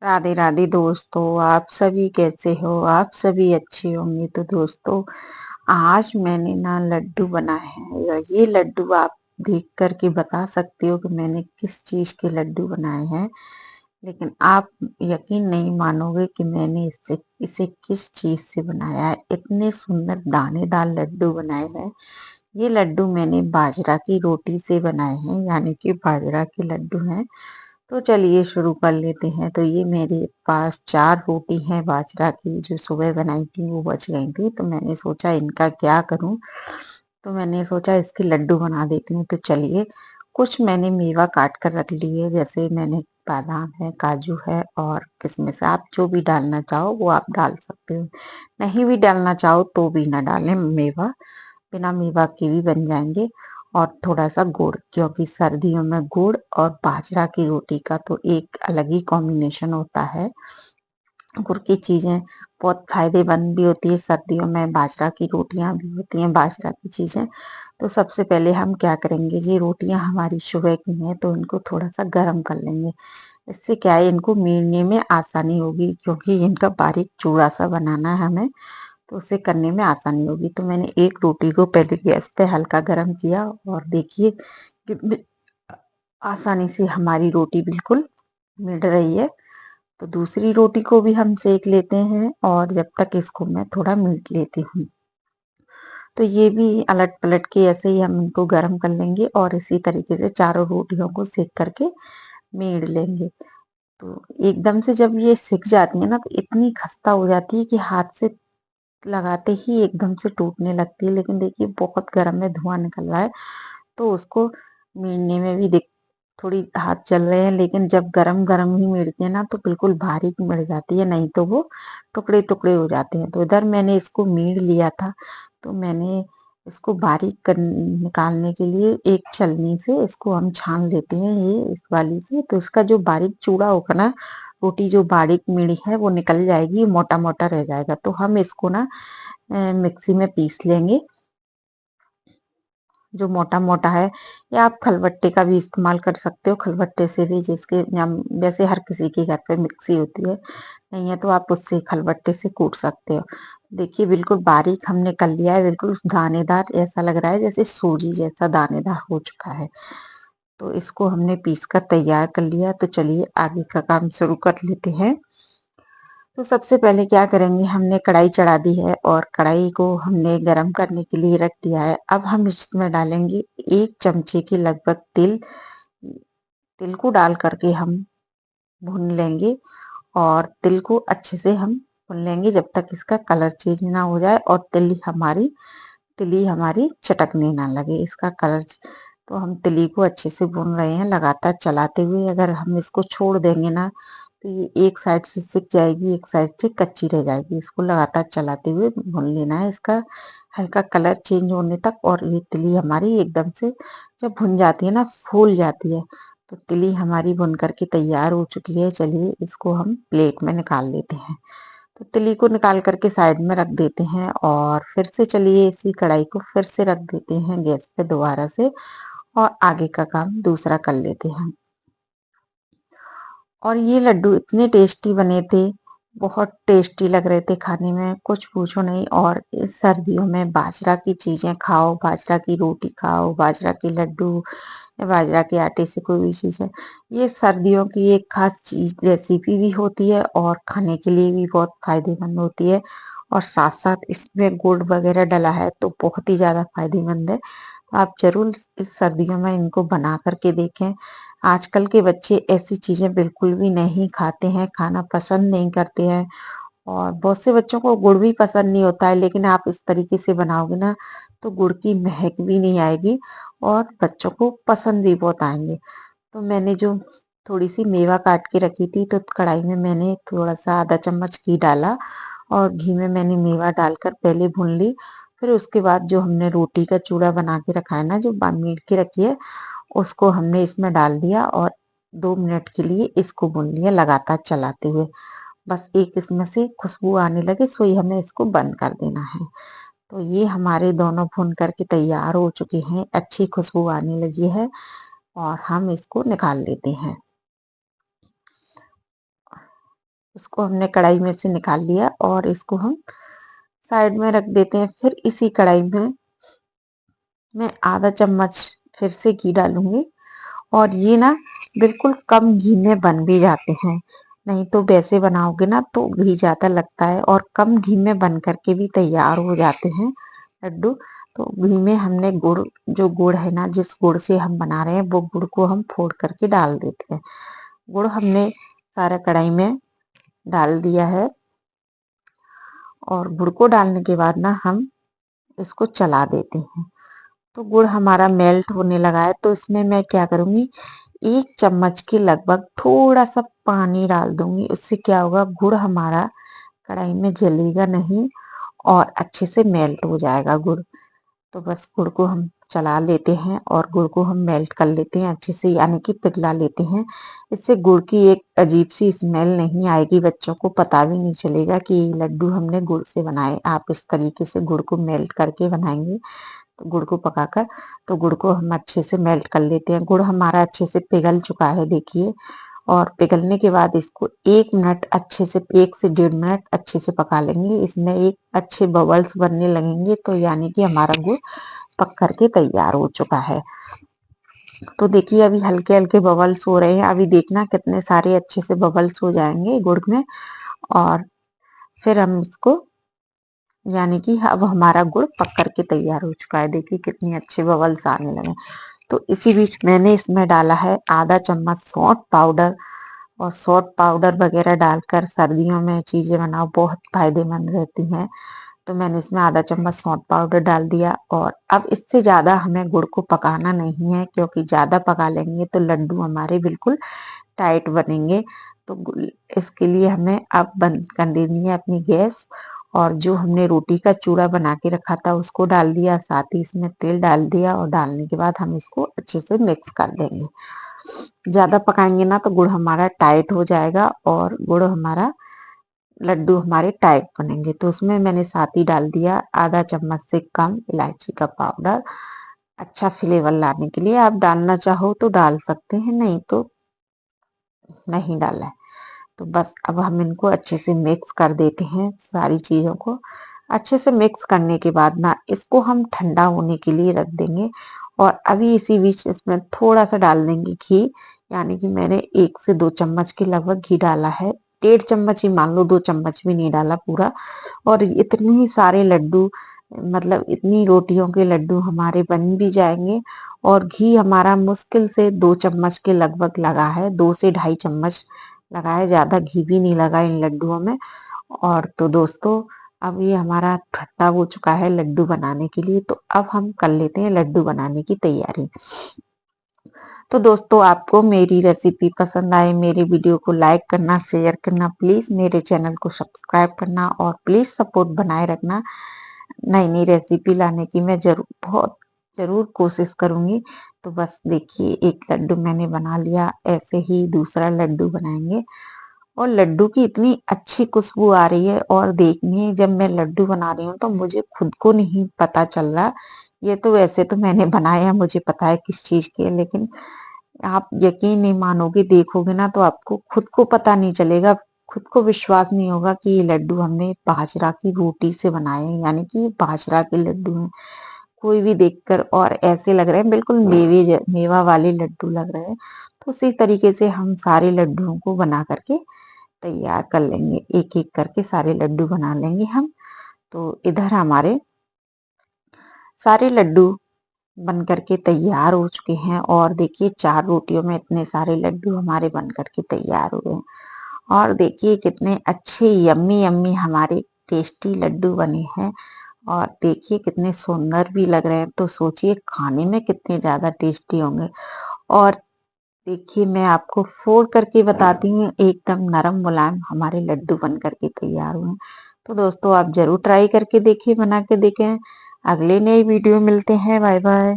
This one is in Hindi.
राधे राधे दोस्तों, आप सभी कैसे हो? आप सभी अच्छे होंगे। तो दोस्तों, आज मैंने ना लड्डू बनाए हैं। ये लड्डू आप देख कर के बता सकते हो कि मैंने किस चीज के लड्डू बनाए हैं। लेकिन आप यकीन नहीं मानोगे कि मैंने इसे इसे किस चीज से बनाया है। इतने सुंदर दानेदार लड्डू बनाए हैं। ये लड्डू मैंने बाजरा की रोटी से बनाए हैं, यानी कि बाजरा के लड्डू हैं। तो चलिए शुरू कर लेते हैं। तो ये मेरे पास 4 रोटी हैं बाजरा की, जो सुबह बनाई थी वो बच गई थी। तो मैंने सोचा इनका क्या करूं। तो मैंने सोचा इसके लड्डू बना देती हूँ। तो चलिए, कुछ मैंने मेवा काट कर रख लिए, जैसे मैंने बादाम है, काजू है और किशमिश। आप जो भी डालना चाहो वो आप डाल सकते हो। नहीं भी डालना चाहो तो भी ना डालें मेवा, बिना मेवा के भी बन जाएंगे। और थोड़ा सा गुड़, क्योंकि सर्दियों में गुड़ और बाजरा की रोटी का तो एक अलग ही कॉम्बिनेशन होता है। गुड़ की चीजें बहुत फायदेमंद भी होती है सर्दियों में, बाजरा की रोटियां भी होती हैं बाजरा की चीजें। तो सबसे पहले हम क्या करेंगे, ये रोटियां हमारी सुबह की हैं तो इनको थोड़ा सा गर्म कर लेंगे। इससे क्या है, इनको मीलने में आसानी होगी, क्योंकि इनका बारीक चूड़ा सा बनाना है हमें। तो उसे करने में आसानी होगी। तो मैंने एक रोटी को पहले गैस पे हल्का गर्म किया और देखिए कितनी आसानी से हमारी रोटी बिल्कुल मिल रही है। तो दूसरी रोटी को भी हम सेक लेते हैं और जब तक इसको मैं थोड़ा मीट लेती हूँ। तो ये भी अलट पलट के ऐसे ही हम इनको गर्म कर लेंगे और इसी तरीके से चारों रोटियों को सेक करके मीड लेंगे। तो एकदम से जब ये सिक जाती है ना, तो इतनी खस्ता हो जाती है कि हाथ से लगाते ही एकदम से टूटने लगती है। लेकिन देखिए बहुत गर्म में धुआं निकल रहा है, तो उसको मीड़ने में भी देख थोड़ी हाथ चल रहे हैं। लेकिन जब गरम गरम ही मिड़ते हैं ना, तो बिल्कुल बारीक मिड़ जाती है, नहीं तो वो टुकड़े टुकड़े हो जाते हैं। तो इधर मैंने इसको मीड़ लिया था। तो मैंने इसको बारीक निकालने के लिए एक छलनी से इसको हम छान लेते हैं, ये इस वाली से। तो इसका जो बारीक चूड़ा होगा ना, रोटी जो बारीक मिड़ी है वो निकल जाएगी, मोटा मोटा रह जाएगा। तो हम इसको ना मिक्सी में पीस लेंगे, जो मोटा मोटा है। या आप खलबट्टे का भी इस्तेमाल कर सकते हो, खलबट्टे से भी, जिसके वैसे हर किसी के घर पे मिक्सी होती है, नहीं है तो आप उससे खलबट्टे से कूट सकते हो। देखिए बिल्कुल बारीक हमने कर लिया है, बिल्कुल दानेदार, ऐसा लग रहा है जैसे सूजी जैसा दानेदार हो चुका है। तो इसको हमने पीस कर तैयार कर लिया। तो चलिए आगे का काम शुरू कर लेते हैं। तो सबसे पहले क्या करेंगे, हमने कढ़ाई चढ़ा दी है और कढ़ाई को हमने गरम करने के लिए रख दिया है। अब हम इसमें डालेंगे 1 चमचे के लगभग तिल। तिल को डाल करके हम भून लेंगे और तिल को अच्छे से हम भून लेंगे जब तक इसका कलर चेंज ना हो जाए और तिली हमारी चटकने ना लगे, इसका कलर। तो हम तिली को अच्छे से भून रहे हैं लगातार चलाते हुए। अगर हम इसको छोड़ देंगे ना, तो ये एक साइड से सिक जाएगी, एक साइड से कच्ची रह जाएगी। इसको लगातार चलाते हुए भून लेना है, इसका हल्का कलर चेंज होने तक। और ये तिली हमारी एकदम से जब भुन जाती है ना, फूल जाती है। तो तिली हमारी भुन करके तैयार हो चुकी है। चलिए इसको हम प्लेट में निकाल लेते हैं। तो तिली को निकाल करके साइड में रख देते हैं और फिर से चलिए इसी कढ़ाई को फिर से रख देते हैं गैस पे दोबारा से, और आगे का काम दूसरा कर लेते हैं। और ये लड्डू इतने टेस्टी बने थे, बहुत टेस्टी लग रहे थे खाने में, कुछ पूछो नहीं। और इस सर्दियों में बाजरा की चीजें खाओ, बाजरा की रोटी खाओ, बाजरा के लड्डू या बाजरा के आटे से कोई भी चीज है, ये सर्दियों की एक खास चीज रेसिपी भी होती है और खाने के लिए भी बहुत फायदेमंद होती है। और साथ साथ इसमें गुड़ वगैरह डला है तो बहुत ही ज्यादा फायदेमंद है। आप जरूर इस सर्दियों में इनको बना करके देखें। आजकल के बच्चे ऐसी चीजें बिल्कुल भी नहीं खाते हैं, खाना पसंद नहीं करते हैं। और बहुत से बच्चों को गुड़ भी पसंद नहीं होता है, लेकिन आप इस तरीके से बनाओगे ना, तो गुड़ की महक भी नहीं आएगी और बच्चों को पसंद भी बहुत आएंगे। तो मैंने जो थोड़ी सी मेवा काट के रखी थी, तो कढ़ाई में मैंने थोड़ा सा आधा चम्मच घी डाला और घी में मैंने मेवा डालकर पहले भून ली। फिर उसके बाद जो हमने रोटी का चूड़ा बना के रखा है ना, जो मीट के रखी है, उसको हमने इसमें डाल दिया और 2 मिनट के लिए इसको भून लिया लगातार चलाते हुए। बस एक इसमें से खुशबू आने लगे सो ही हमें इसको बंद कर देना है। तो ये हमारे दोनों भून करके तैयार हो चुके हैं, अच्छी खुशबू आने लगी है और हम इसको निकाल लेते हैं। इसको हमने कढ़ाई में से निकाल लिया और इसको हम साइड में रख देते हैं। फिर इसी कढ़ाई में मैं आधा चम्मच फिर से घी डालूंगी और ये ना बिल्कुल कम घी में बन भी जाते हैं, नहीं तो वैसे बनाओगे ना तो घी ज्यादा लगता है और कम घी में बन करके भी तैयार हो जाते हैं लड्डू। तो घी में हमने गुड़, जो गुड़ है ना, जिस गुड़ से हम बना रहे हैं वो गुड़ को हम फोड़ करके डाल देते हैं। गुड़ हमने सारा कढ़ाई में डाल दिया है और गुड़ को डालने के बाद ना हम इसको चला देते हैं। तो गुड़ हमारा मेल्ट होने लगा है, तो इसमें मैं क्या करूंगी, 1 चम्मच के लगभग थोड़ा सा पानी डाल दूंगी। उससे क्या होगा, गुड़ हमारा कढ़ाई में जलेगा नहीं और अच्छे से मेल्ट हो जाएगा गुड़। तो बस गुड़ को हम चला लेते हैं और गुड़ को हम मेल्ट कर लेते हैं अच्छे से, यानी कि पिघला लेते हैं। इससे गुड़ की एक अजीब सी स्मेल नहीं आएगी, बच्चों को पता भी नहीं चलेगा कि ये लड्डू हमने गुड़ से बनाए। आप इस तरीके से गुड़ को मेल्ट करके बनाएंगे, तो गुड़ को पकाकर, तो गुड़ को हम अच्छे से मेल्ट कर लेते हैं। गुड़ हमारा अच्छे से पिघल चुका है देखिए, और पिघलने के बाद इसको 1 मिनट अच्छे से, 1 से 1.5 मिनट अच्छे से पका लेंगे। इसमें एक अच्छे बबल्स बनने लगेंगे, तो यानी कि हमारा गुड़ पक करके तैयार हो चुका है। तो देखिए अभी हल्के हल्के बबल्स हो रहे हैं, अभी देखना कितने सारे अच्छे से बबल्स हो जाएंगे गुड़ में, और फिर हम इसको, यानी कि अब हमारा गुड़ पक करके तैयार हो चुका है। देखिए कितने अच्छे बबल्स आने लगे। तो इसी बीच मैंने इसमें डाला है आधा चम्मच सौंठ पाउडर, और सौंठ पाउडर वगैरह डालकर सर्दियों में चीजें बनाओ बहुत फायदेमंद रहती हैं। तो मैंने इसमें आधा चम्मच सौंठ पाउडर डाल दिया। और अब इससे ज्यादा हमें गुड़ को पकाना नहीं है, क्योंकि ज्यादा पका लेंगे तो लड्डू हमारे बिल्कुल टाइट बनेंगे। तो इसके लिए हमें अब बंद कर देनी है अपनी गैस, और जो हमने रोटी का चूड़ा बना के रखा था उसको डाल दिया, साथ ही इसमें तेल डाल दिया, और डालने के बाद हम इसको अच्छे से मिक्स कर देंगे। ज्यादा पकाएंगे ना तो गुड़ हमारा टाइट हो जाएगा और गुड़ हमारा, लड्डू हमारे टाइट बनेंगे। तो उसमें मैंने साथ ही डाल दिया आधा चम्मच से कम इलायची का पाउडर। अच्छा फ्लेवर लाने के लिए आप डालना चाहो तो डाल सकते हैं, नहीं तो नहीं डाला है। तो बस अब हम इनको अच्छे से मिक्स कर देते हैं, सारी चीजों को अच्छे से मिक्स करने के बाद ना इसको हम ठंडा होने के लिए रख देंगे। और अभी इसी बीच इसमें थोड़ा सा डाल देंगे घी, यानी कि मैंने 1 से 2 चम्मच के लगभग घी डाला है, 1.5 चम्मच ही मान लो, 2 चम्मच भी नहीं डाला पूरा। और इतने ही सारे लड्डू, मतलब इतनी रोटियों के लड्डू हमारे बन भी जाएंगे। और घी हमारा मुश्किल से 2 चम्मच के लगभग लगा है, 2 से 2.5 चम्मच लगा है, ज्यादा घी भी नहीं लगा इन लड्डुओं में। और तो दोस्तों अब ये हमारा खट्टा हो चुका है लड्डू बनाने के लिए, तो अब हम कर लेते हैं लड्डू बनाने की तैयारी। तो दोस्तों आपको मेरी रेसिपी पसंद आए, मेरे वीडियो को लाइक करना, शेयर करना, प्लीज मेरे चैनल को सब्सक्राइब करना और प्लीज सपोर्ट बनाए रखना। नई नई रेसिपी लाने की मैं बहुत जरूर कोशिश करूंगी। तो बस देखिए एक लड्डू मैंने बना लिया, ऐसे ही दूसरा लड्डू बनाएंगे। और लड्डू की इतनी अच्छी खुशबू आ रही है, और देखिए जब मैं लड्डू बना रही हूँ तो मुझे खुद को नहीं पता चल रहा। ये तो वैसे तो मैंने बनाया, मुझे पता है किस चीज के है, लेकिन आप यकीन नहीं मानोगे, देखोगे ना तो आपको खुद को पता नहीं चलेगा, खुद को विश्वास नहीं होगा कि ये लड्डू हमने बाजरा की रोटी से बनाए हैं, यानी कि बाजरा के लड्डू हैं। कोई भी देखकर और ऐसे लग रहे हैं बिल्कुल मेवा वाले लड्डू लग रहे हैं। तो उसी तरीके से हम सारे लड्डुओं को बना करके तैयार कर लेंगे, एक एक करके सारे लड्डू बना लेंगे हम। तो इधर हमारे सारे लड्डू बन करके तैयार हो चुके हैं, और देखिए 4 रोटियों में इतने सारे लड्डू हमारे बन करके तैयार हुए हैं। और देखिए कितने अच्छे यम्मी यम्मी हमारे टेस्टी लड्डू बने हैं, और देखिए कितने सुंदर भी लग रहे हैं। तो सोचिए खाने में कितने ज्यादा टेस्टी होंगे। और देखिए मैं आपको फोड़ करके बताती हूँ, एकदम नरम मुलायम हमारे लड्डू बन करके तैयार हुए हैं। तो दोस्तों आप जरूर ट्राई करके देखिए, बना के देखें। अगले नए वीडियो मिलते हैं, बाय बाय।